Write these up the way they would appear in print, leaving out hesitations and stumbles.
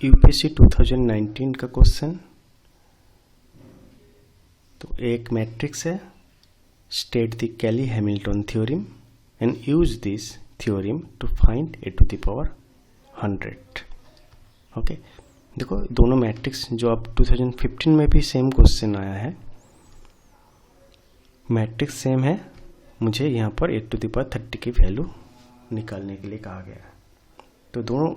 UPSC 2019 का question. तो एक मैट्रिक्स है, state the Cayley Hamilton theorem and use this theorem to find a to the power 100। Okay, देखो दोनों matrix जो अब 2015 में भी सेम क्वेश्चन आया है, मैट्रिक्स सेम है, मुझे यहाँ पर a to the power 30 की वैल्यू निकालने के लिए कहा गया है। तो दोनों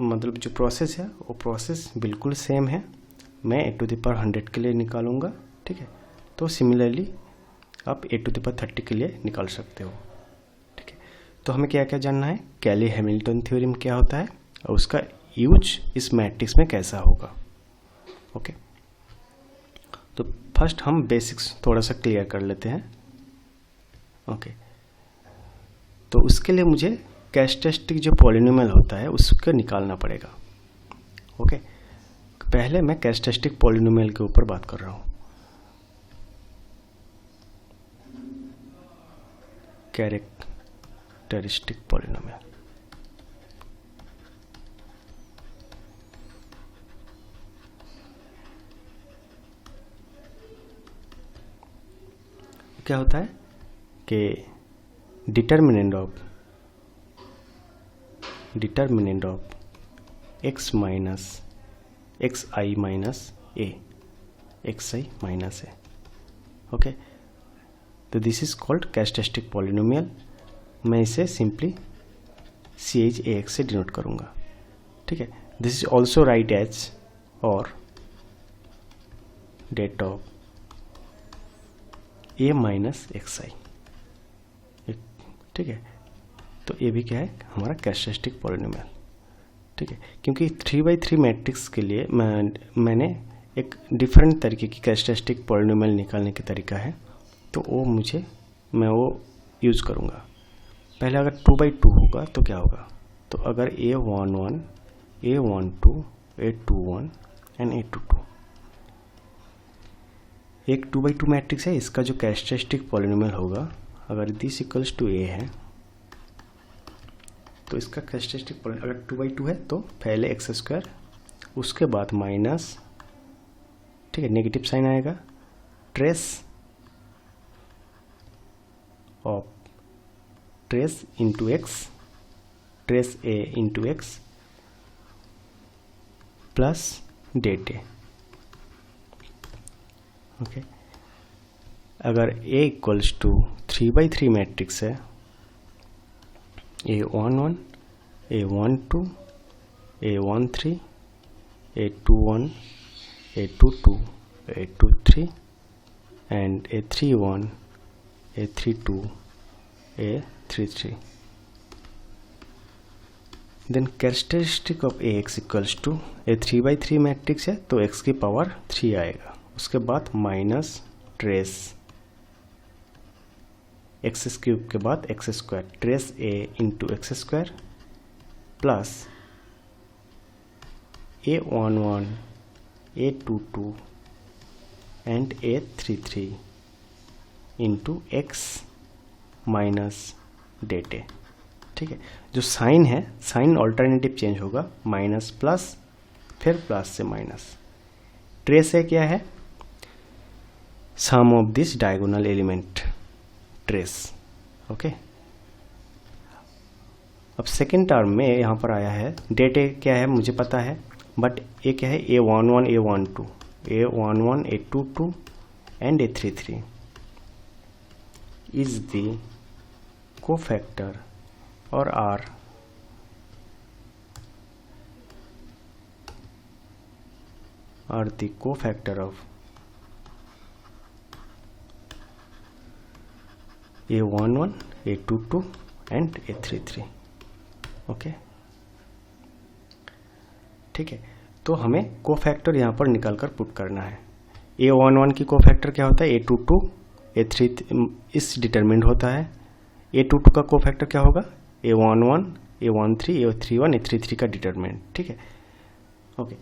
मतलब जो प्रोसेस है वो प्रोसेस बिल्कुल सेम है, मैं a to the power 100 के लिए निकालूंगा, ठीक है। तो सिमिलरली आप a to the power 30 के लिए निकाल सकते हो, ठीक है। तो हमें क्या क्या जानना है, कैली हैमिल्टन थ्योरम क्या होता है और उसका यूज इस मैट्रिक्स में कैसा होगा। ओके, तो फर्स्ट हम बेसिक्स थोड़ा सा क्लियर कर लेते हैं। ओके, तो उसके लिए मुझे कैरेक्टरिस्टिक जो पॉलिनोमियल होता है उसको निकालना पड़ेगा। ओके, पहले मैं कैरेक्टरिस्टिक पॉलिनोमियल के ऊपर बात कर रहा हूँ। कैरेक्टरिस्टिक पॉलिनोमियल, क्या होता है कि determinant of x minus xi minus a, xi minus a। Okay, तो this is called characteristic polynomial. मैं इसे सिंपली CH से डिनोट करूंगा, ठीक है। This is also write as और det of a minus xi, ठीक है। तो ये भी क्या है, हमारा कैरेक्टरिस्टिक पॉलिनोमियल, ठीक है। क्योंकि 3x3 मैट्रिक्स के लिए मैंने एक डिफरेंट तरीके की कैरेक्टरिस्टिक पॉलिनोमियल निकालने का तरीका है, तो वो मैं वो यूज़ करूँगा। पहले अगर 2x2 होगा तो क्या होगा, तो अगर a11, a12, a21 and a22 एक 2x2 मैट्रिक्स है, इसका जो कैरेक्टरिस्टिक पॉलिनोमियल होगा, अगर दिस इक्वल्स टू a है तो इसका कैरेक्टरिस्टिक पॉलिनोमियल अगर 2x2 है तो पहले x², उसके बाद माइनस, ठीक है, नेगेटिव साइन आएगा, trace of trace into x, trace a into x plus det a। Okay, अगर a equals to 3x3 matrix है, a11, a12, a13, a21, a22, a23 and a31, a32, a33, then characteristic of ax equals to a 3x3 matrix है तो x की power 3 आएगा, उसके बाद minus trace x³ के बाद x², trace a into x² plus a11, a22 and a33 into x minus det a, ठीक है। जो साइन है, साइन ऑल्टरनेटिव चेंज होगा, माइनस प्लस फिर प्लस से माइनस। ट्रेस a क्या है, sum of this diagonal element, trace. Okay, अब सेकेंड टर्म में यहाँ पर आया है, डेट ए क्या है मुझे पता है, बट ए क्या है, a11, a12, a11, a22 and a33 is the cofactor और are the cofactor of a11, a22 and a33। Okay, ठीक है। तो हमें कोफैक्टर यहाँ पर निकाल कर पुट करना है। a11 की कोफैक्टर क्या होता है, a22, a3 इस डिटरमिनेंट होता है। a22 का कोफैक्टर क्या होगा, a11, a13, a31, a33 का डिटरमिनेंट, ठीक है। ओके,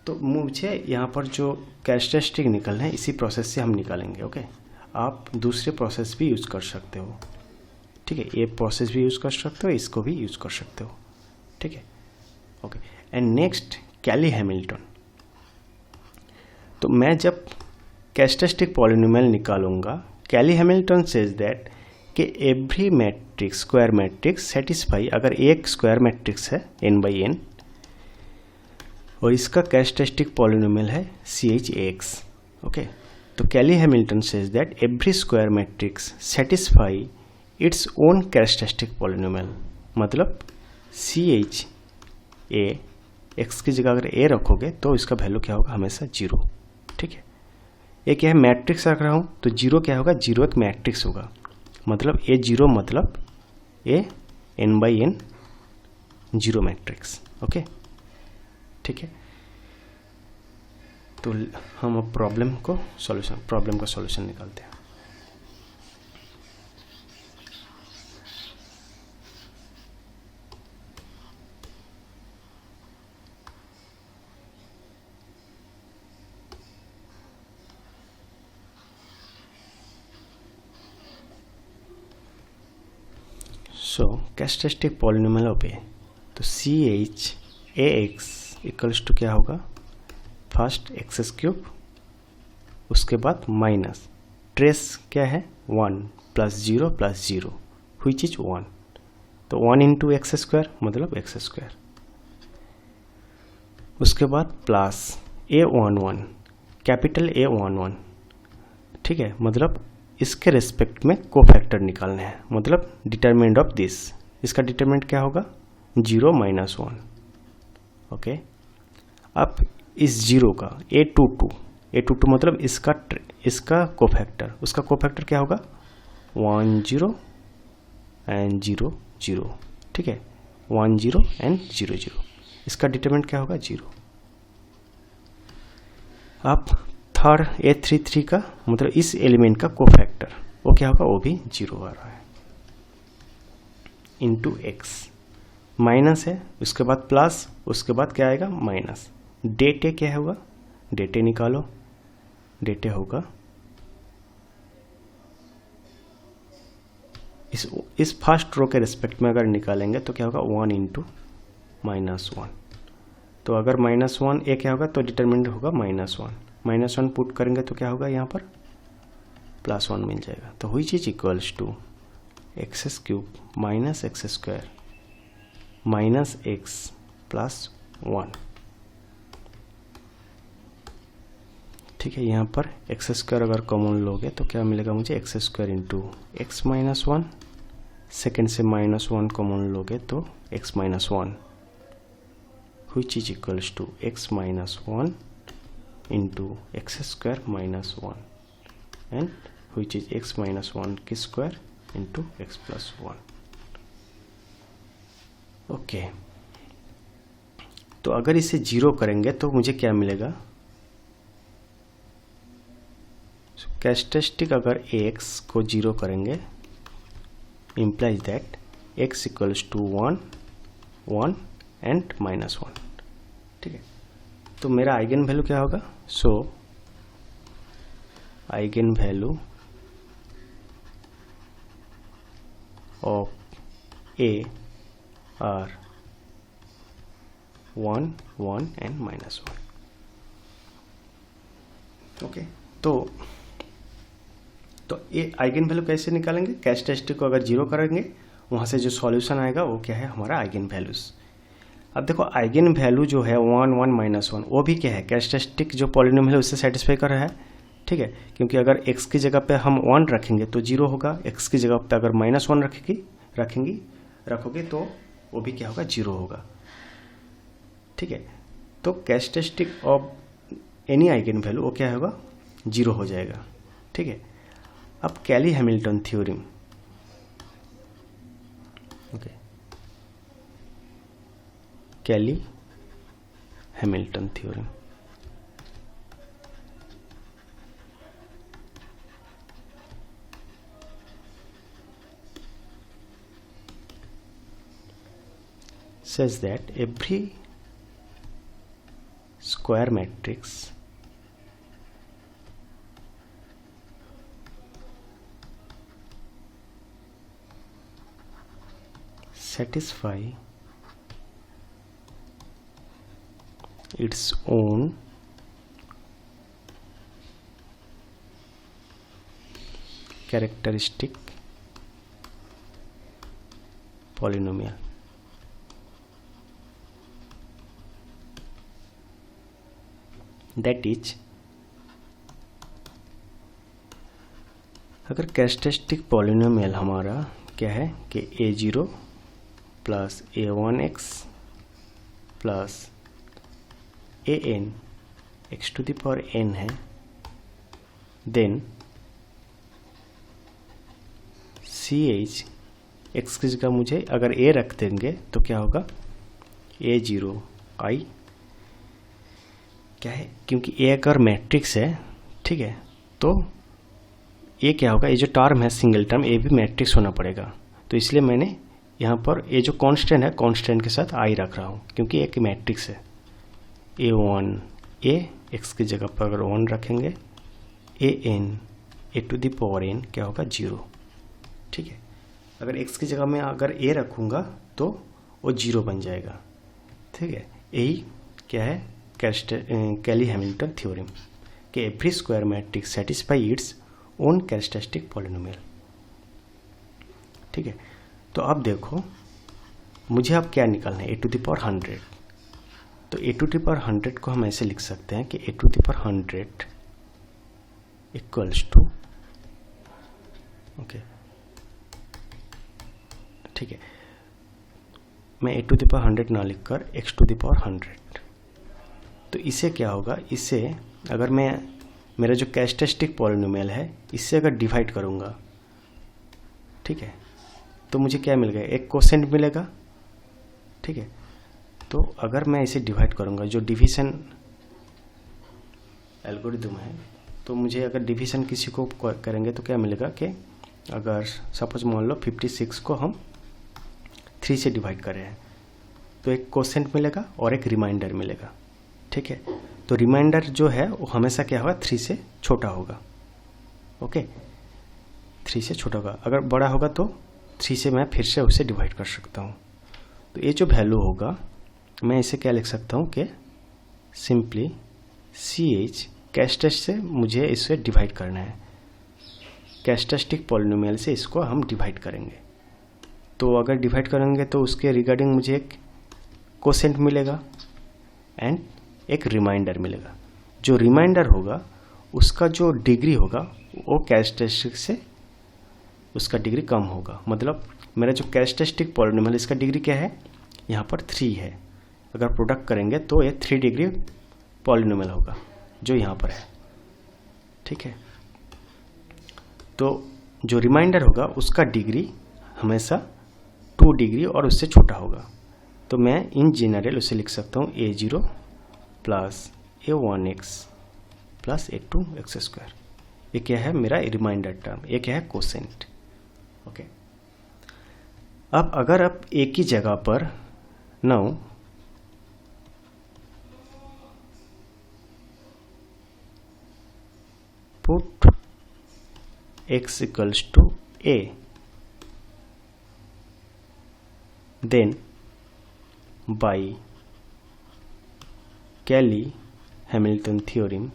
तो मुझे यहाँ पर जो कैरेक्टरिस्टिक निकलना है इसी प्रोसेस से हम निकालेंगे। ओके, आप दूसरे प्रोसेस भी यूज़ कर सकते हो, ठीक है। ये प्रोसेस भी यूज़ कर सकते हो, इसको भी यूज़ कर सकते हो, ठीक है। Okay, and next Cayley Hamilton. तो मैं जब कैरेक्टरिस्टिक पॉलिनोमियल निकालूंगा, कैली हैमिल्टन सेज दैट कि every matrix square matrix satisfy, अगर एक स्क्वायर मैट्रिक्स है n/n और इसका कैरेक्टरिस्टिक पॉलिनोमियल है CHAX, ओके। तो Cayley Hamilton says that every square matrix satisfy its own characteristic polynomial, मतलब CHA x की जगह अगर a रखोगे तो इसका वैल्यू क्या होगा, हमेशा 0, ठीक है। एक यह मैट्रिक्स रख रहा हूँ तो 0 क्या होगा, 0 एक मैट्रिक्स होगा, मतलब A0 मतलब A n/n 0 मैट्रिक्स, ओके, ठीक है। तो हम अब प्रॉब्लम का सॉल्यूशन निकालते हैं। सो कैरेक्टरिस्टिक पॉलिनोमियल ऑफ ए, तो CHAX इक्वल्स टू क्या होगा, फर्स्ट x3, उसके बाद माइनस ट्रेस क्या है 1 + 0 + 0 व्हिच इज 1, तो 1 × x² मतलब x², उसके बाद प्लस A11 कैपिटल A11, ठीक है, मतलब इसके रेस्पेक्ट में कोफैक्टर निकालने हैं, मतलब डिटरमिनेंट ऑफ दिस, इसका डिटरमिनेंट क्या होगा 0 - 1, ओके। अब इस 0 का A22 मतलब इसका कोफैक्टर, उसका कोफैक्टर क्या होगा 1 0 and 0 0, ठीक है, 1 0 and 0 0, इसका डिटरमिनेंट क्या होगा 0। अब थर्ड A33 का मतलब इस एलिमेंट का कोफैक्टर वो क्या होगा, वो भी 0 आ रहा है, इंटू x, माइनस है, उसके बाद प्लस, उसके बाद क्या आएगा माइनस, डेट ए क्या होगा, डेट ए निकालो, डेट ए होगा इस फर्स्ट रो के रिस्पेक्ट में अगर निकालेंगे तो क्या होगा 1 × -1, तो अगर -1 ए क्या होगा तो डिटरमिनेंट होगा -1, -1 पुट करेंगे तो क्या होगा यहाँ पर +1 मिल जाएगा, तो which is equals to x³ - x² - x + 1, ठीक है। यहाँ पर x² अगर कॉमन लोगे तो क्या मिलेगा मुझे x² × x - 1, सेकेंड से -1 कॉमन लोगे तो x - 1 which is equals to x - 1 into x² - 1 and which is x - 1 की स्क्वायर into x + 1, ओके। तो अगर इसे 0 करेंगे तो मुझे क्या मिलेगा, कैरेक्टरिस्टिक अगर x को 0 करेंगे implies that x equals to 1 1 and -1, ठीक है। तो मेरा आइगन वैल्यू क्या होगा, so eigen value of A are 1 1 and -1, okay. तो ये आइगन वैल्यू कैसे निकालेंगे, कैरेक्टरिस्टिक को अगर 0 करेंगे वहाँ से जो सॉल्यूशन आएगा वो क्या है, हमारा आइगन वैल्यूज। अब देखो आइगन वैल्यू जो है 1 1 -1 वो भी क्या है, कैरेक्टरिस्टिक जो पॉलिनोमियल है उससे सेटिस्फाई कर रहा है, ठीक है, क्योंकि अगर x की जगह पे हम 1 रखेंगे तो 0 होगा, x की जगह पे अगर -1 रखोगे तो वो भी क्या होगा 0 होगा, ठीक है। तो characteristic of any eigen value वो क्या होगा 0 हो जाएगा, ठीक है। अब Cayley Hamilton theorem, okay, Cayley Hamilton theorem says that every square matrix satisfy its own characteristic polynomial. That is, अगर कैरेक्टरिस्टिक पॉलिनोमियल हमारा क्या है कि a0 plus a1x plus an x to the power n है, then ch x की जगह मुझे अगर a रख देंगे तो क्या होगा, a0 i क्या है, क्योंकि a अगर मैट्रिक्स है, ठीक है, तो ये क्या होगा, ये जो टर्म है सिंगल टर्म, ये भी मैट्रिक्स होना पड़ेगा। तो इसलिए मैंने यहाँ पर ये जो कांस्टेंट है, कांस्टेंट के साथ आई रख रहा हूँ, क्योंकि एक मैट्रिक्स है। a1 a x की जगह पर अगर 1 रखेंगे, an a to the power n क्या होगा 0, ठीक है। अगर x की जगह मैं अगर a रखूँगा तो वो 0 बन जाएगा, ठीक है। यही क्या है कैली हैमिल्टन थ्योरम कि every square matrix satisfy its own characteristic polynomial, ठीक है। तो अब देखो मुझे अब क्या निकालना है, a टू द पावर 100। तो a टू द पावर 100 को हम ऐसे लिख सकते हैं कि a to the power 100 equals to, okay, ठीक है। मैं a टू द पावर 100 ना लिखकर x टू द पावर 100, तो इससे क्या होगा, इससे अगर मैं मेरा जो कैरेक्टरिस्टिक पॉलिनोमियल है इससे अगर डिवाइड करूँगा, ठीक है, तो मुझे क्या मिल गया, एक कोसेंट मिलेगा, ठीक है। तो अगर मैं इसे डिवाइड करूँगा, जो डिवीजन एल्गोरिथम है, तो मुझे अगर डिवीजन किसी को करेंगे तो क्या मिलेगा कि अगर सपोज मान लो 56 को हम 3 से डिवाइड कर रहे हैं, तो एक कोसेंट मिलेगा और एक रिमाइंडर मिलेगा, ठीक है। तो रिमाइंडर जो है वो हमेशा क्या होगा, 3 से छोटा होगा, ओके, 3 से छोटा होगा। अगर बड़ा होगा तो 3 से मैं फिर से उसे डिवाइड कर सकता हूँ। तो ये जो वैल्यू होगा, मैं इसे क्या लिख सकता हूँ कि सिंपली ch कैरेक्टरिस्टिक से मुझे इसे डिवाइड करना है, कैरेक्टरिस्टिक पॉलिनोमियल से इसको हम डिवाइड करेंगे। तो अगर डिवाइड करेंगे तो उसके रिगार्डिंग मुझे एक कोसेंट मिलेगा एंड एक रिमाइंडर मिलेगा। जो रिमाइंडर होगा उसका जो डिग्री होगा वो कैरेक्टरिस्टिक से उसका डिग्री कम होगा। मतलब मेरा जो कैरेक्टरिस्टिक पॉलिनोमियल इसका डिग्री क्या है, यहाँ पर 3 है। अगर प्रोडक्ट करेंगे तो ये 3 डिग्री पॉलिनोमियल होगा जो यहाँ पर है, ठीक है। तो जो रिमाइंडर होगा उसका डिग्री हमेशा 2 डिग्री और उससे छोटा होगा। तो मैं इन जनरल उसे लिख सकता हूँ a0 plus a1x plus a2x²। ये क्या है, मेरा रिमाइंडर टर्म, ये क्या है, कोसेंट, ओके। अब अगर आप एक ही जगह पर now put x equals to a, then by Cayley Hamilton theorem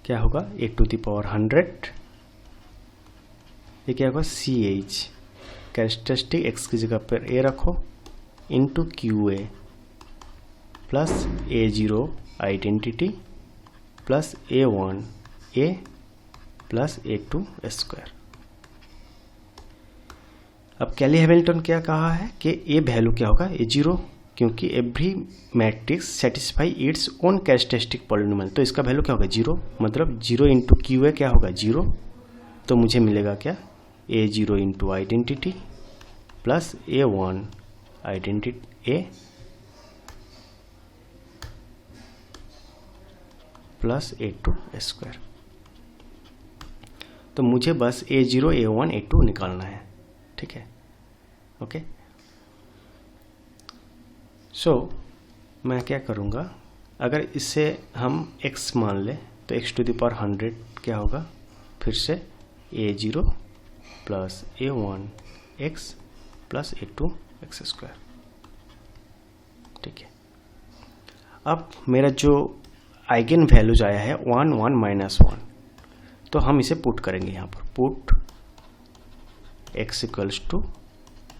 क्या होगा, a टू द पावर 100, ये क्या होगा, ch कैरेक्टरिस्टिक x की जगह पर a रखो into QA plus a0 identity plus a1 a plus a2²। अब कैली हैमिल्टन क्या कहा है कि ये वैल्यू क्या होगा, a0, क्योंकि every matrix satisfy its own characteristic polynomial. तो इसका वैल्यू क्या होगा, 0, मतलब 0 इंटू QA क्या होगा, 0। तो मुझे मिलेगा क्या, a0 into identity plus a1 identity a plus a2²। तो मुझे बस a0 a1 a2 निकालना है, ठीक है, ओके। सो मैं क्या करूँगा, अगर इससे हम x मान लें तो x⁻100 क्या होगा, फिर से a0 plus a1x plus a2x²। ठीक है, अब मेरा जो आइगन वैल्यूज आया है 1 1 -1, तो हम इसे पुट करेंगे यहाँ पर, पुट x =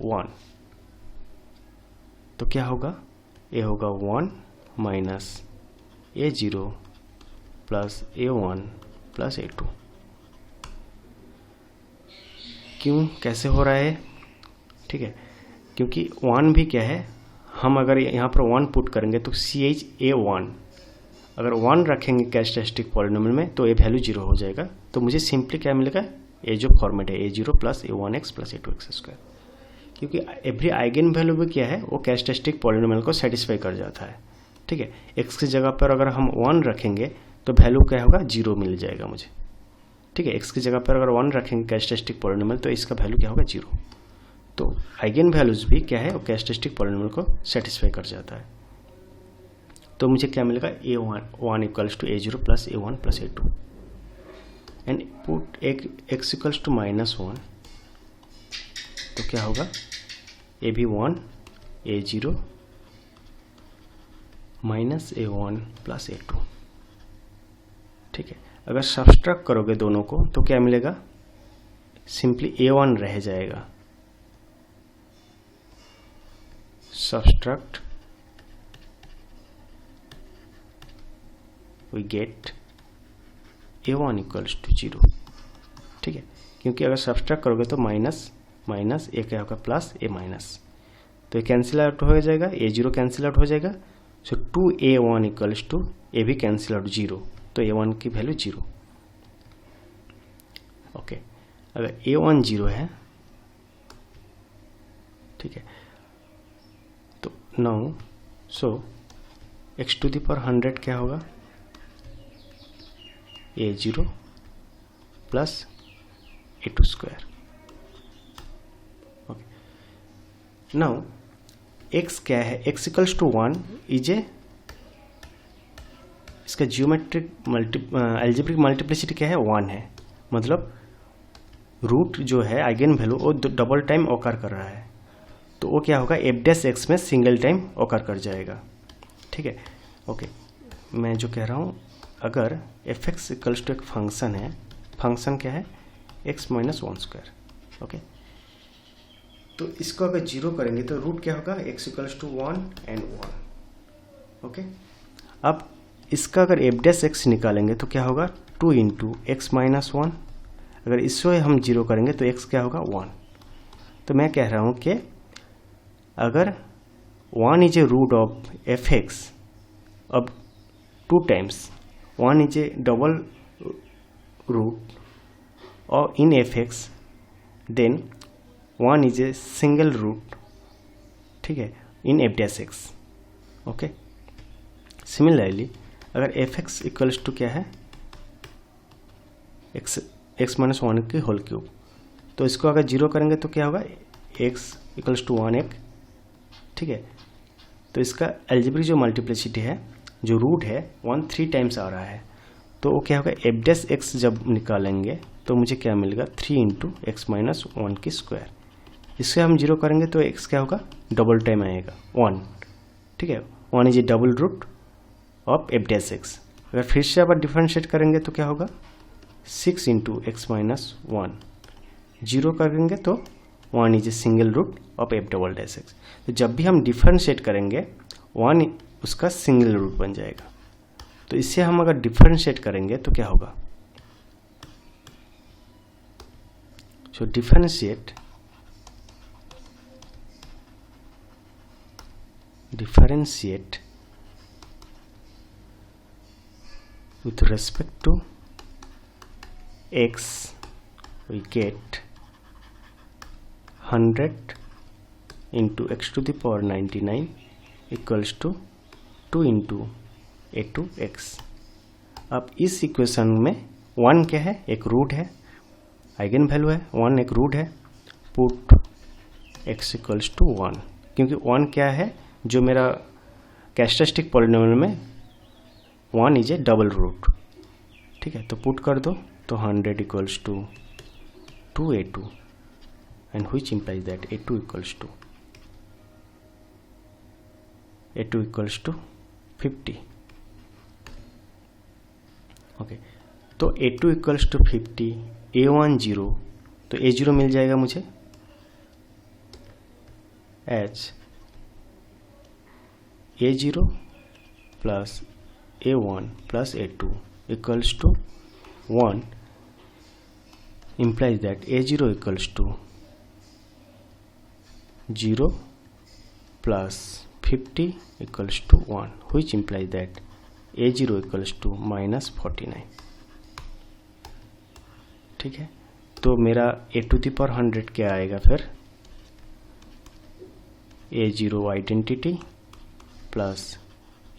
1, तो क्या होगा, a होगा 1 minus a0 plus a1 plus a2। क्यों, कैसे हो रहा है? ठीक है, क्योंकि 1 भी क्या है, हम अगर यहाँ पर 1 पुट करेंगे तो CHA1, अगर 1 रखेंगे कैरेक्टरिस्टिक पॉलिनोमियल में तो ये वैल्यू 0 हो जाएगा। तो मुझे सिंपली क्या मिलेगा, ये जो फॉर्मेट है a0 plus a1x plus a2x², क्योंकि एवरी आइगन वैल्यू भी क्या है, वो कैरेक्टरिस्टिक पॉलिनोमियल को सेटिस्फाई कर जाता है। ठीक है, x की जगह पर अगर हम 1 रखेंगे तो वैल्यू क्या होगा, 0 मिल जाएगा मुझे। ठीक है, x की जगह पर अगर 1 रखेंगे कैरेक्टरिस्टिक पॉलिनोमियल तो इसका वैल्यू क्या होगा, 0। तो आइगन वैल्यूज भी क्या है, वो कैरेक्टरिस्टिक पॉलिनोमियल को सेटिस्फाई कर जाता है। तो मुझे क्या मिलेगा, a1 = a0 plus a1 plus a2 and put x = -1, तो क्या होगा, a भी 1 a0 minus a1 plus a2। ठीक है, अगर सब्सट्रैक्ट करोगे दोनों को तो क्या मिलेगा, सिंपली a1 रह जाएगा। Subtract we get a1 = 0। ठीक है, क्योंकि अगर सब्सट्रैक्ट करोगे तो माइनस माइनस ए क्या होगा, प्लस ए माइनस, तो ये कैंसिल आउट हो जाएगा, a0 कैंसिल आउट हो जाएगा। सो 2a1 = ए भी कैंसिल आउट 0, तो a1 की वैल्यू 0। ओके, अगर a1 0 है, ठीक है, तो नाउ सो x⁻100 क्या होगा, a0 plus a2²। Okay, now x क्या है, x = 1 इज ए, इसका जियोमेट्रिक एल्जेब्रिक मल्टीप्लिसिटी क्या है, 1 है, मतलब रूट जो है आइगन वैल्यू वो डबल टाइम ऑकर कर रहा है, तो वो क्या होगा, f' में सिंगल टाइम ऑकर कर जाएगा। ठीक है, ओके, मैं जो कह रहा हूँ, अगर f(x) = एक फंक्शन है, फंक्शन क्या है, x - 1²। ओके, तो इसको अगर 0 करेंगे तो रूट क्या होगा, x = 1 and 1। ओके, अब इसका अगर f' निकालेंगे तो क्या होगा, 2 × x - 1। अगर इसको हम 0 करेंगे तो x क्या होगा, 1। तो मैं कह रहा हूँ कि अगर 1 is A root of f(x), अब 2 times 1 is a double root or in f(x), then 1 is a single root, ठीक है, in f'(x). ओके, सिमिलरली अगर f(x) = क्या है, x - 1 की होल क्यूब, तो इसको अगर 0 करेंगे तो क्या होगा, x = 1 ठीक है, तो इसका एल्जेब्रिक जो मल्टीप्लिसिटी है, जो रूट है, 1 3 टाइम्स आ रहा है, तो वो क्या होगा, f'(x) जब निकालेंगे तो मुझे क्या मिलेगा, 3 × x - 1²। इससे हम 0 करेंगे तो x क्या होगा, डबल टाइम आएगा, 1। ठीक है, 1 is a double root of f'(x). अगर फिर से अब डिफरेंशिएट करेंगे तो क्या होगा, 6 × x - 1। 0 करेंगे तो 1 is a single root of f'(x). तो जब भी हम डिफरेंशिएट करेंगे 1 उसका सिंगल रूट बन जाएगा। तो इससे हम अगर डिफरेंशिएट करेंगे तो क्या होगा, सो differentiate with respect to x, we get 100 × x⁻99 = 2 × a2x। अब इस इक्वेशन में 1 क्या है, एक रूट है, आइगन वैल्यू है, 1 एक रूट है, पुट x = 1, क्योंकि 1 क्या है, जो मेरा कैरेक्टरिस्टिक पॉलिनोमियल में 1 इज ए डबल रूट। ठीक है, तो पुट कर दो, तो 100 equals to 2a2 and which implies that a2 equals to 50. Okay, तो a2 इक्वल्स टू 50, a1 0, तो a0 मिल जाएगा मुझे h a0 plus a1 plus a2 equals to 1 implies that a0 equals to 0 plus 50 equals to 1, which implies that a0 equals to minus 49. ठीक है, तो मेरा a to the power 100 क्या आएगा फिर, a0 identity plus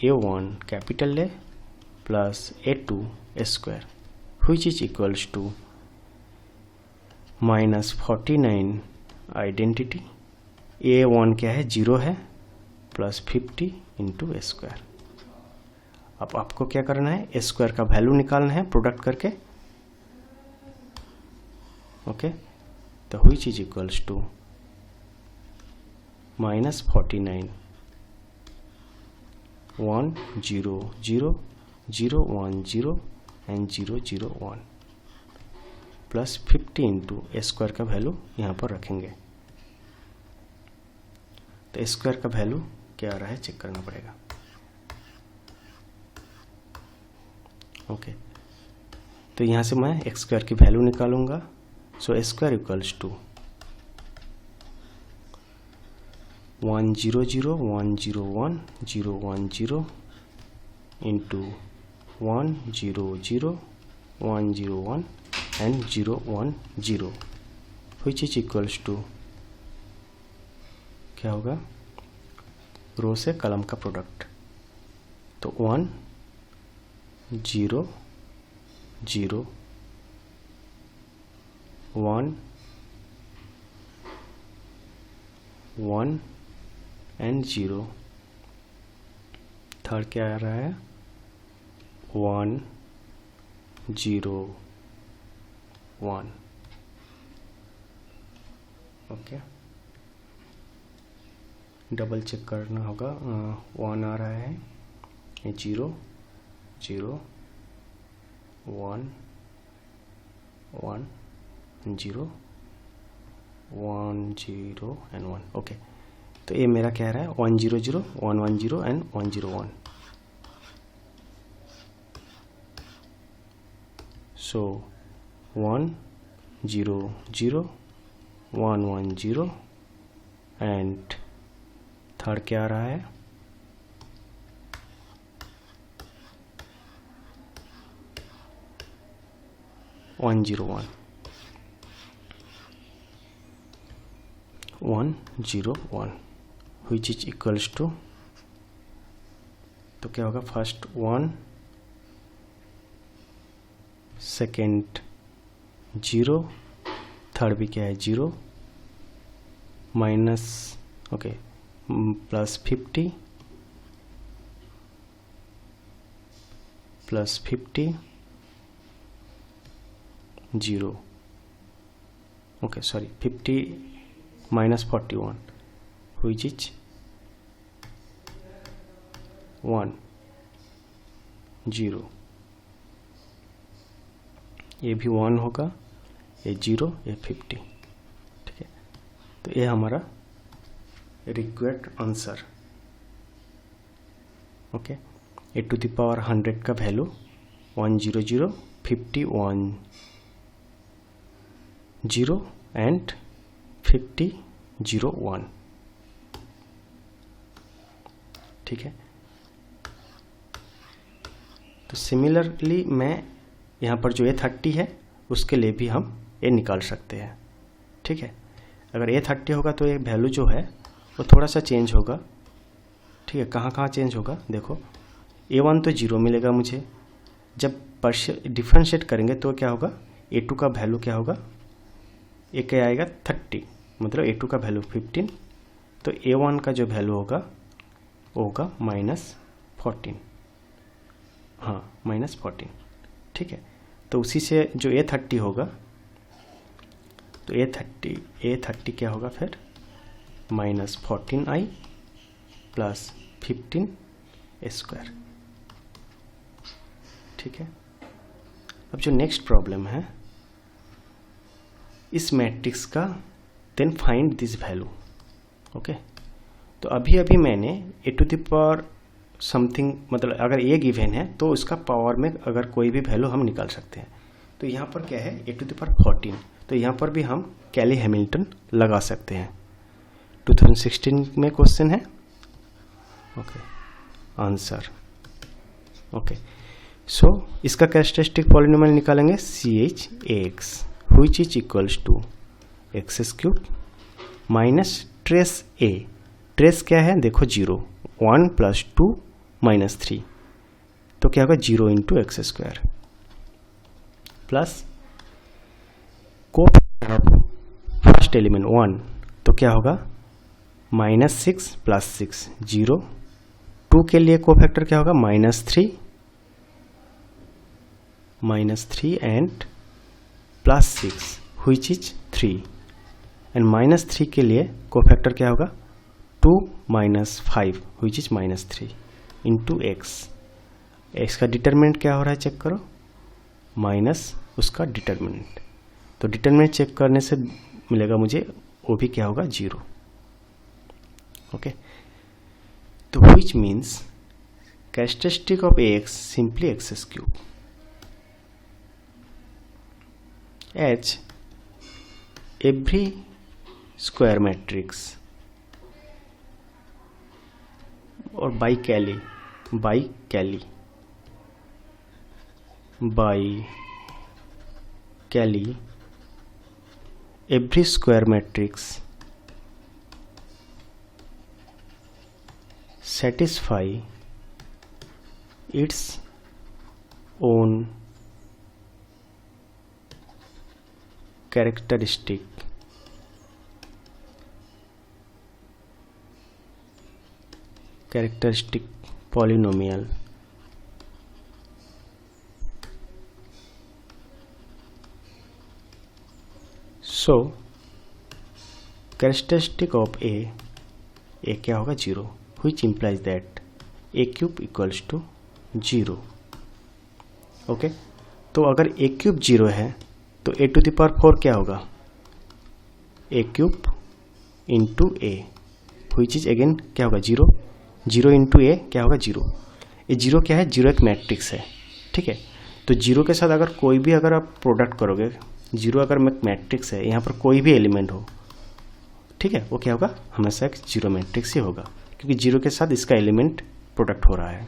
a1 capital A plus a2 square, which is equals to minus 49 identity, a1 क्या है, 0 है, प्लस 50 इंटू स्क्वायर. अब आपको क्या करना है, स्क्वायर का वैल्यू निकालना है प्रोडक्ट करके. ओके, तो which is equals to minus 49 1 0 0 0 1 0 and 0 0 1 plus 50 into square का वैल्यू यहाँ पर रखेंगे. तो स्क्वायर का वैल्यू क्या आ रहा है चेक करना पड़ेगा. ओके, तो यहाँ से मैं एक्स स्क्वायर की वैल्यू निकालूंगा. So square equals to 1 0 0 1 0 1 0 1 0 into 1 0 0 1 0 1 and 0 1 0, which is equals to क्या होगा, रो से कलम का प्रोडक्ट. तो 1 0 0 1 1 एंड 0. थर्ड क्या आ रहा है, 1 0 1. ओके, डबल चेक करना होगा. 1 आ रहा है, 0 0 1 1 0 1 0 एंड 1. ओके, तो ये मेरा क्या रहा है, 1 0 0 1 1 0 एंड 1 0 1. सो 1 0 0 1 1 0 एंड थर्ड क्या आ रहा है, 1 0 1 1 0 1, which is equals to, तो क्या होगा, फर्स्ट 1, सेकेंड 0, थर्ड भी क्या है 0, minus okay plus 50 plus 50 0, okay sorry 50 minus 41, which is 1 0. ये भी 1 होगा, ये 0, ये 50. ठीक है, तो ये हमारा required answer. Okay, a to the power 100 का वैल्यू 1 0 0 50 1 0 एंड 50 0 1. ठीक है, तो सिमिलरली मैं यहाँ पर जो A30 है उसके लिए भी हम ये निकाल सकते हैं. ठीक है, अगर A30 होगा तो ये वैल्यू जो है वो थोड़ा सा चेंज होगा. ठीक है, कहाँ कहाँ चेंज होगा देखो, A1 तो 0 मिलेगा मुझे, जब डिफरेंशिएट करेंगे तो क्या होगा, A2 का वैल्यू क्या होगा, ये क्या आएगा 30, मतलब A2 का वैल्यू 15, तो A1 का जो वैल्यू होगा वो होगा -14. हाँ -14. ठीक है। तो उसी से जो A30 होगा, तो A30 क्या होगा फिर, -14i प्लस 15 स्क्वायर, ठीक है। अब जो नेक्स्ट प्रॉब्लम है इस मैट्रिक्स का, then find this value, okay. तो अभी मैंने a to the power something, मतलब अगर ए गिवन है तो उसका पावर में अगर कोई भी वैल्यू हम निकाल सकते हैं। तो यहाँ पर क्या है, ए टू द पावर 14, तो यहाँ पर भी हम कैली हैमिल्टन लगा सकते हैं। 2016 में क्वेश्चन है, ओके। Answer, okay. सो इसका कैरेक्टरिस्टिक पॉलिनोमियल निकालेंगे CH which is equals to x³ minus trace a। Trace क्या है, देखो 0, 1 + 2 - 3, तो क्या होगा 0 × x² plus cofactor of first element 1, तो क्या होगा -6 + 6 0। 2 के लिए कोफैक्टर क्या होगा -3 एंड +6 which is 3, एंड -3 के लिए कोफैक्टर क्या होगा 2 - 5 which is -3 × x। x का डिटरमिनेंट क्या हो रहा है चेक करो, माइनस उसका डिटरमिनेंट, तो डिटरमिनेंट चेक करने से मिलेगा मुझे वो भी क्या होगा 0, ओके। तो which means characteristic of AX simply x³ H every square matrix और by Cayley every square matrix satisfy its own characteristic polynomial so characteristic of a क्या होगा 0, which implies that a³ = 0, okay. तो अगर a³ 0 है तो a to the power 4 क्या होगा a³ × a, which is again क्या होगा 0 × a क्या होगा 0। ये 0 क्या है, 0 एक मैट्रिक्स है, ठीक है। तो 0 के साथ अगर कोई भी अगर आप प्रोडक्ट करोगे, 0 अगर मैट्रिक्स है, यहाँ पर कोई भी एलिमेंट हो, ठीक है, वो क्या होगा हमेशा एक 0 मैट्रिक्स ही होगा, क्योंकि 0 के साथ इसका एलिमेंट प्रोडक्ट हो रहा है।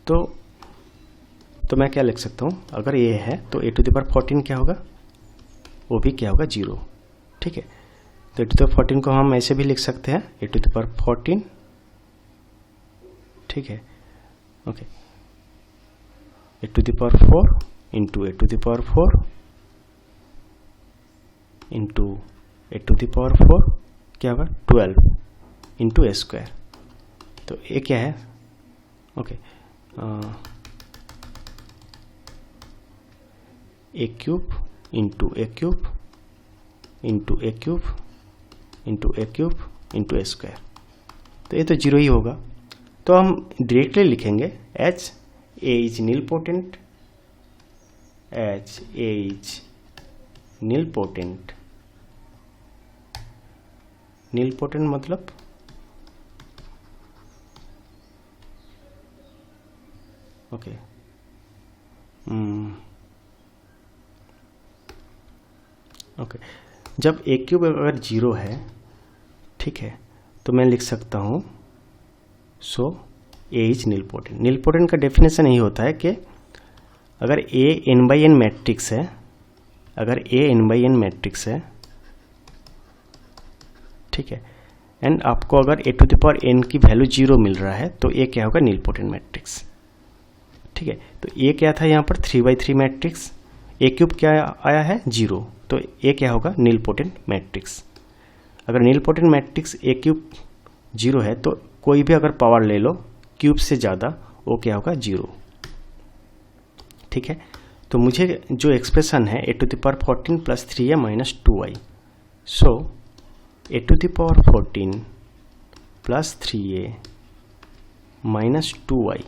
तो मैं क्या लिख सकता हूँ, अगर ये है तो a टू द पावर 14 क्या होगा, वो भी क्या होगा 0, ठीक है। तो a टू द पावर 14 को हम ऐसे भी लिख सकते हैं a टू द पावर 14, ठीक है, okay. a to the power 4 × a to the power 4 × a to the power 4 क्या होगा 12 × a²। तो ये क्या है, okay, a³ × a³ × a³ × a³ × a², तो ये तो 0 ही होगा। तो हम डायरेक्टली लिखेंगे H A is nilpotent, H A is nilpotent, nilpotent मतलब ओके, ओके। जब a³ अगर 0 है, ठीक है, तो मैं लिख सकता हूँ सो A इज नीलपोटेंट। नीलपोटेंट का डेफिनेशन यही होता है कि अगर A n/n मैट्रिक्स है, अगर A n/n मैट्रिक्स है, ठीक है, एंड आपको अगर a to the power n की वैल्यू 0 मिल रहा है तो A क्या होगा नीलपोटेंट मैट्रिक्स, ठीक है। तो A क्या था यहाँ पर 3/3 मैट्रिक्स, a³ क्या आया है 0, तो A क्या होगा नीलपोटेंट मैट्रिक्स। अगर नीलपोटेंट मैट्रिक्स a³ 0 है तो कोई भी अगर पावर ले लो क्यूब से ज़्यादा, वो क्या होगा 0, ठीक है। तो मुझे जो एक्सप्रेशन है a⁴ plus 3a minus 2i, सो a⁴ plus 3a minus 2i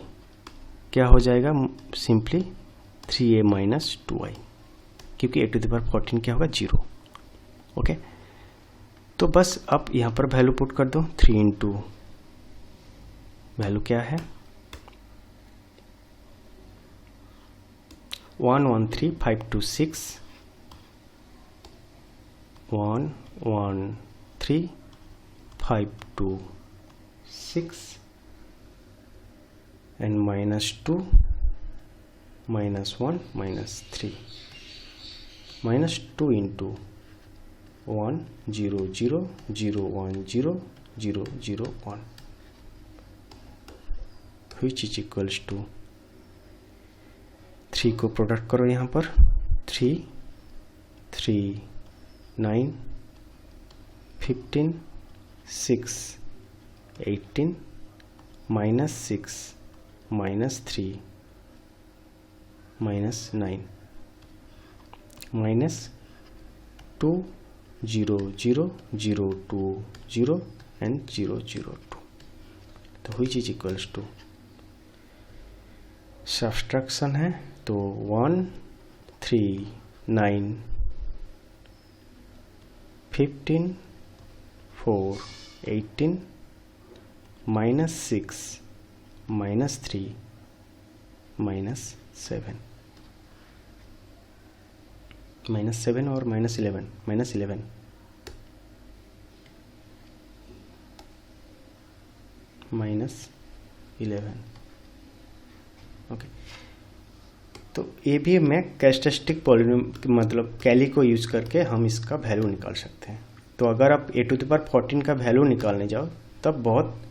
क्या हो जाएगा, सिंपली 3a माइनस 2i, क्योंकि a⁴ क्या होगा 0। ओके, तो बस अब यहाँ पर वैल्यू पुट कर दो। 3 इंटू वैल्यू क्या है 113526 113526 and minus 2 minus 1 minus 3 minus 2 into 1 0 0 0 1 0 0 0 1 which is equals to 3 को प्रोडक्ट करो यहाँ पर 3 3 9 15 6 18 minus 6 minus 3 minus 9 minus 2 0 0 0 2 0 and 0 0 2, तो which is equals to subtraction है तो 1 3 9 15 4 18 minus 6 minus 3 minus 7 minus 7 और minus 11 minus 11 minus 11। ओके, तो ये भी मैं कैरेक्टरिस्टिक पॉलिनोमियल मतलब कैली को यूज करके हम इसका वैल्यू निकाल सकते हैं। तो अगर आप a⁴ का वैल्यू निकालने जाओ तब बहुत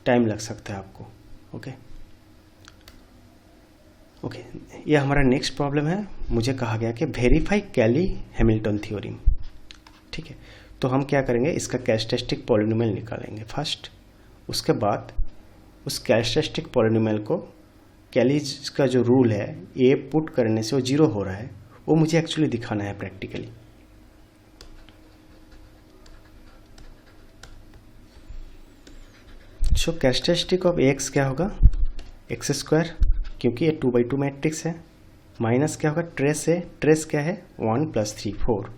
टाइम लग सकता है आपको। ओके ओके, ये हमारा नेक्स्ट प्रॉब्लम है। मुझे कहा गया कि वेरीफाई कैली हैमिल्टन थ्योरम। ठीक है, तो हम क्या करेंगे, इसका कैरेक्टरिस्टिक पॉलिनोमियल निकालेंगे फर्स्ट, उसके बाद उस कैरेक्टरिस्टिक पॉलिनोमियल को कैलीज का जो रूल है ए पुट करने से वो 0 हो रहा है, वो मुझे एक्चुअली दिखाना है practically. So characteristic of x क्या होगा, x², क्योंकि ये 2/2 मैट्रिक्स है, माइनस क्या होगा ट्रेस है, ट्रेस क्या है 1 + 3 4,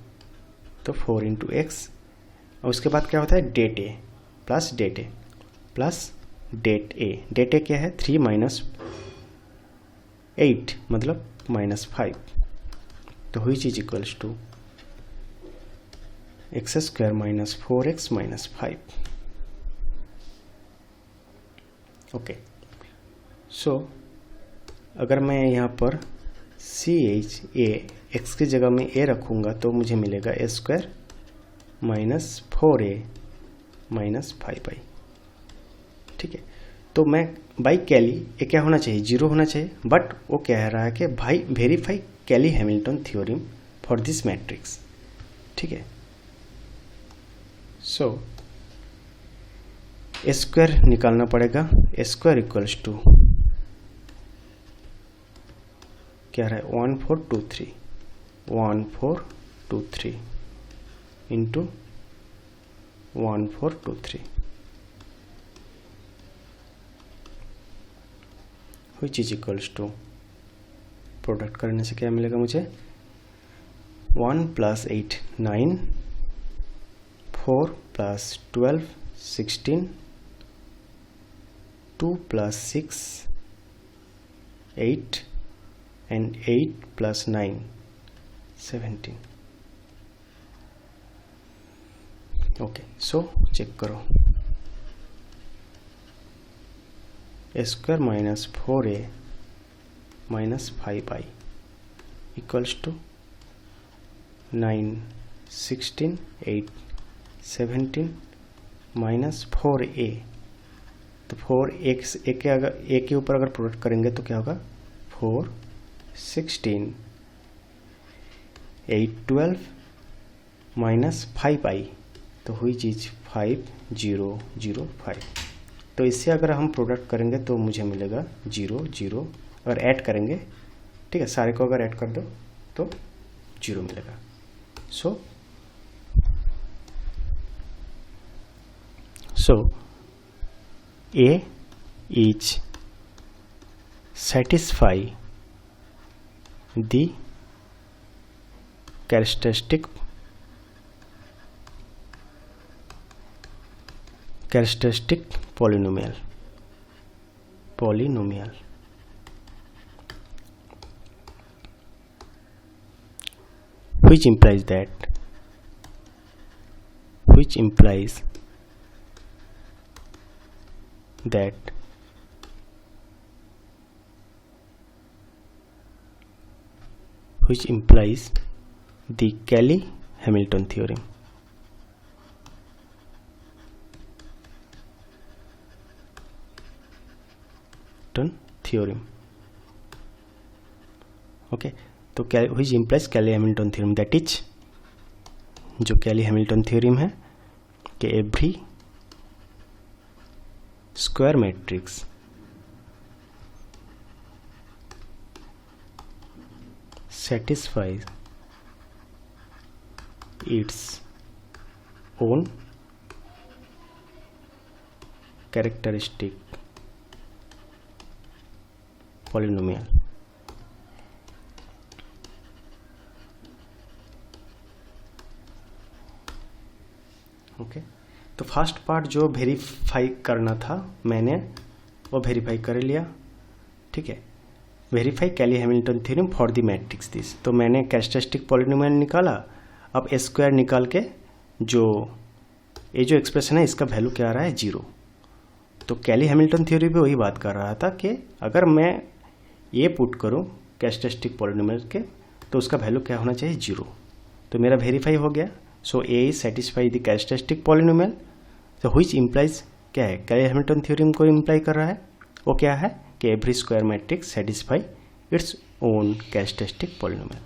तो 4 × x, और उसके बाद क्या होता है डेट ए प्लस डेट ए प्लस डेट ए। डेट ए क्या है 3 - 8 मतलब -5, तो which is equals to x² - 4x - 5। Okay, सो अगर मैं यहाँ पर CH a x की जगह में a रखूँगा तो मुझे मिलेगा a² - 4a - 5i। ठीक है, तो मैं बाई कैली ये क्या होना चाहिए 0 होना चाहिए, बट वो कह रहा है कि भाई verify Cayley Hamilton theorem for this matrix. ठीक है, सो a² निकालना पड़ेगा, a² इक्वल्स टू क्या रहा है 1423 1423 into 1423 which is equals to product करने से क्या मिलेगा मुझे 1 + 8 9 4 + 12 16 2 + 6 8 and 8 + 9 17। ओके, सो चेक करो a² - 4a - 5i equals to 9 16 8 17 -4a, तो 4 के अगर a के ऊपर अगर प्रोडक्ट करेंगे तो क्या होगा 4 16 8 12 -5i, तो हुई चीज 5 0 0 5। तो इससे अगर हम प्रोडक्ट करेंगे तो मुझे मिलेगा 0 0 अगर ऐड करेंगे, ठीक है, सारे को अगर ऐड कर दो तो 0 मिलेगा। सो A is satisfy the characteristic polynomial which implies that which implies the Cayley-Hamilton theorem. Okay, तो which implies Cayley-Hamilton theorem, that is जो Cayley-Hamilton theorem है कि every square matrix satisfies its own characteristic polynomial. Okay, तो first part जो verify करना था मैंने वो वेरीफाई कर लिया, ठीक है। Verify Cayley Hamilton theorem for the matrix this, तो मैंने कैरेक्टरिस्टिक पॉलिनोमियल निकाला। अब ए स्क्वायर निकाल के जो ये जो एक्सप्रेशन है इसका वैल्यू क्या आ रहा है 0। तो कैली-हैमिल्टन थ्योरी भी वही बात कर रहा था कि अगर मैं ये पुट करूँ कैरेक्टरिस्टिक पॉलिनोमियल के तो उसका वैल्यू क्या होना चाहिए 0। तो मेरा वेरीफाई हो गया। So A is satisfy the characteristic polynomial, तो व्हिच इम्प्लाइज क्या है, कैली-हैमिल्टन थ्योरम को इम्प्लाई कर रहा है। वो क्या है कि every square matrix satisfy its own characteristic polynomial.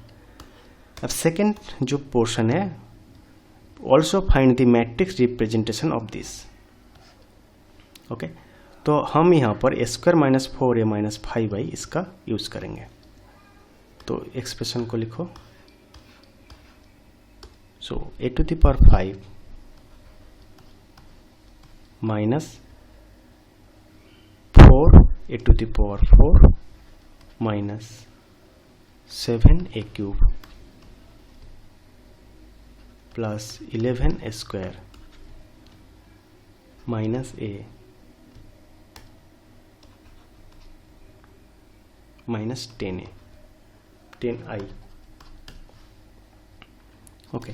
अब सेकेंड जो पोर्शन है, also find the matrix representation of this. Okay, तो हम यहाँ पर ए square minus 4a minus 5y इसका यूज करेंगे। तो एक्सप्रेशन को लिखो। So a to the power 5 minus 4a to the power 4 माइनस 7a cube plus 11a square minus a minus 10i। Okay,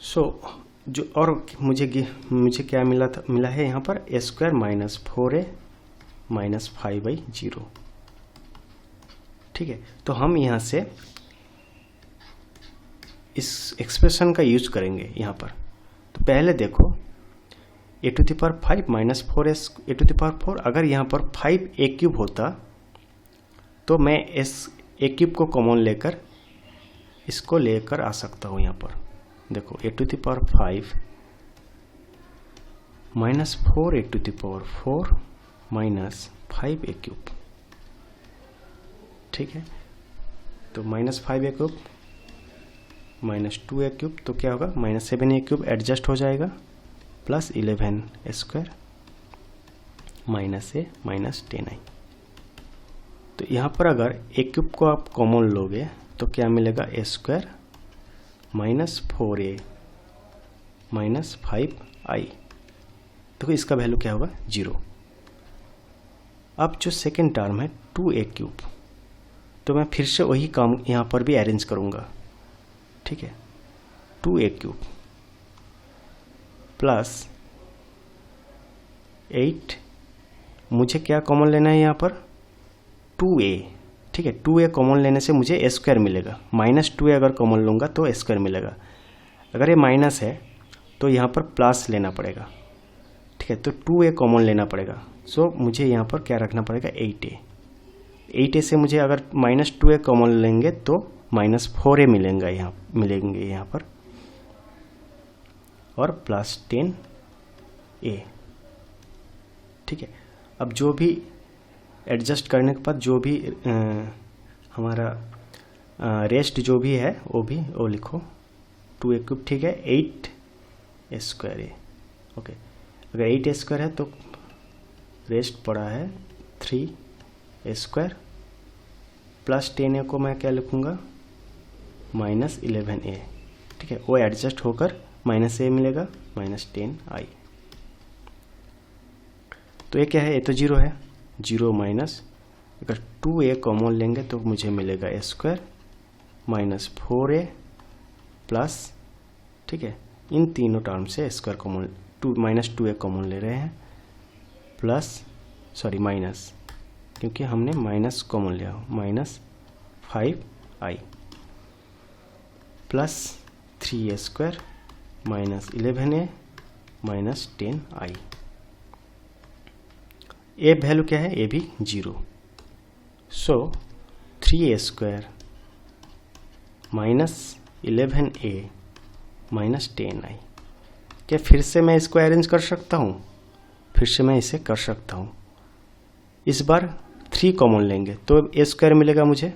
so जो और मुझे क्या मिला है यहाँ पर ए स्क्वायर माइनस 4a माइनस 5 0। ठीक है, तो हम यहाँ से इस एक्सप्रेशन का यूज करेंगे यहाँ पर। तो पहले देखो A to the power 5 minus 4 A to the power 4, अगर यहाँ पर 5a क्यूब होता तो मैं इस a क्यूब को कॉमन लेकर इसको लेकर आ सकता हूँ। यहाँ पर देखो A to the power 5 minus 4 A to the power 4 minus 5a cube. ठीक है, तो minus 5a cube minus 2a cube, तो क्या होगा माइनस 7a क्यूब एडजस्ट हो जाएगा plus 11 square minus a minus 10i। तो यहाँ पर अगर a क्यूब को आप कॉमन लोगे तो क्या मिलेगा ए square minus 4a minus 5i। देखो इसका वैल्यू क्या होगा 0। अब जो सेकेंड टर्म है 2a क्यूब, तो मैं फिर से वही काम यहाँ पर भी अरेंज करूँगा। ठीक है, 2a क्यूब प्लस 8, मुझे क्या कॉमन लेना है यहाँ पर 2a। ठीक है, 2a कॉमन लेने से मुझे a स्क्वायर मिलेगा, माइनस 2a अगर कॉमन लूँगा तो a स्क्वायर मिलेगा। अगर ये माइनस है तो यहाँ पर प्लस लेना पड़ेगा। ठीक है, तो 2a कॉमन लेना पड़ेगा। सो मुझे यहाँ पर क्या रखना पड़ेगा 8a से मुझे अगर माइनस 2a कॉमन लेंगे तो माइनस 4a मिलेंगे यहाँ पर और प्लस 10a। ठीक है, अब जो भी एडजस्ट करने के बाद जो भी हमारा रेस्ट जो भी है वो लिखो 2a⁵, ठीक है, 8a² ओके। अगर 8a² है तो रेस्ट पड़ा है 3a² प्लस 10a को मैं क्या लिखूँगा -11a, ठीक है, वो एडजस्ट होकर -a मिलेगा -10i। तो ये क्या है, ये तो 0 है, 0 माइनस अगर 2a कॉमन लेंगे तो मुझे मिलेगा a² -4a प्लस, ठीक है, इन तीनों टर्म से स्क्वायर कॉमन -2a कॉमन ले रहे हैं प्लस माइनस, क्योंकि हमने माइनस कॉमन लिया -5i plus 3a² -11a -10i। ए वैल्यू क्या है, ए भी 0। सो 3a² -11a -10i। क्या फिर से मैं इसको अरेंज कर सकता हूँ? फिर से मैं इसे कर सकता हूँ। इस बार 3 कॉमन लेंगे तो a² मिलेगा मुझे,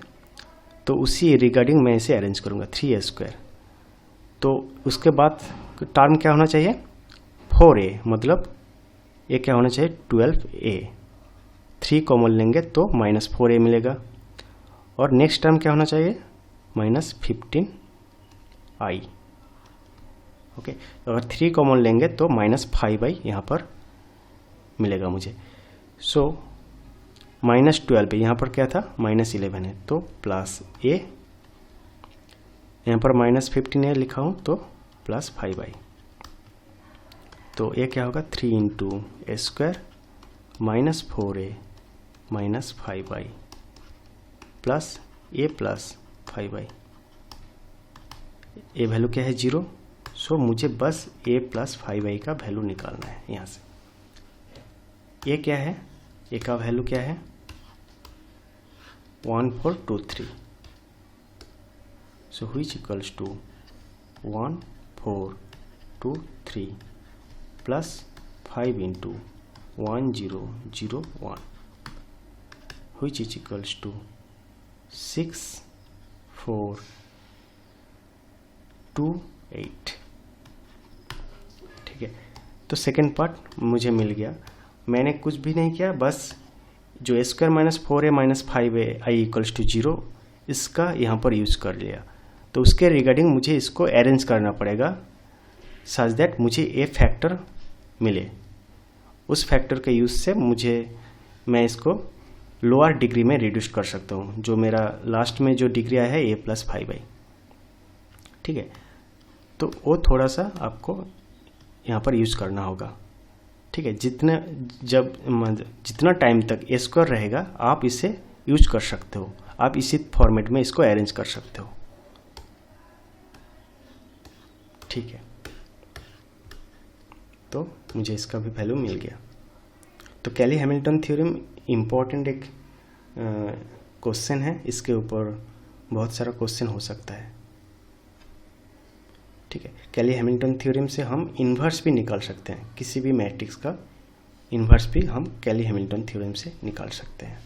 तो उसी रिगार्डिंग मैं इसे अरेंज करूँगा 3a²। तो उसके बाद टर्म क्या होना चाहिए 4a, मतलब ये क्या होना चाहिए 12a। 3 कॉमन लेंगे तो -4a मिलेगा, और नेक्स्ट टर्म क्या होना चाहिए -15i ओके। अगर 3 कॉमन लेंगे तो -5i यहाँ पर मिलेगा मुझे। सो -12 यहाँ पर क्या था -11 है तो प्लस a, यहाँ पर -15a लिखा हूँ तो प्लस 5i। तो ये क्या होगा 3 × a² -4a -5i plus a plus 5i। A value क्या है 0। सो मुझे बस a प्लस 5i का वैल्यू निकालना है यहाँ से। ये क्या है, ए का वैल्यू क्या है 1423। सो व्हिच इक्वल्स टू 1423 प्लस 5 × 1001 व्हिच इज इक्वल्स टू 6428, ठीक है। तो सेकेंड पार्ट मुझे मिल गया। मैंने कुछ भी नहीं किया, बस जो a² -4a -5i = 0 इसका यहाँ पर यूज़ कर लिया। तो उसके रिगार्डिंग मुझे इसको अरेंज करना पड़ेगा सच दैट मुझे ए फैक्टर मिले। उस फैक्टर के यूज़ से मैं इसको लोअर डिग्री में रिड्यूस कर सकता हूँ। जो मेरा लास्ट में जो डिग्री आया है a + 5i, ठीक है। तो वो थोड़ा सा आपको यहाँ पर यूज़ करना होगा, ठीक है। जितना टाइम तक a² रहेगा आप इसे यूज कर सकते हो, आप इसी फॉर्मेट में इसको अरेंज कर सकते हो, ठीक है। तो मुझे इसका भी वैल्यू मिल गया। तो कैली हैमिल्टन थ्योरम इम्पॉर्टेंट एक क्वेश्चन है, इसके ऊपर बहुत सारा क्वेश्चन हो सकता है, ठीक है। कैली हैमिल्टन थ्योरम से हम इन्वर्स भी निकाल सकते हैं, किसी भी मैट्रिक्स का इन्वर्स भी हम कैली हैमिल्टन थ्योरम से निकाल सकते हैं।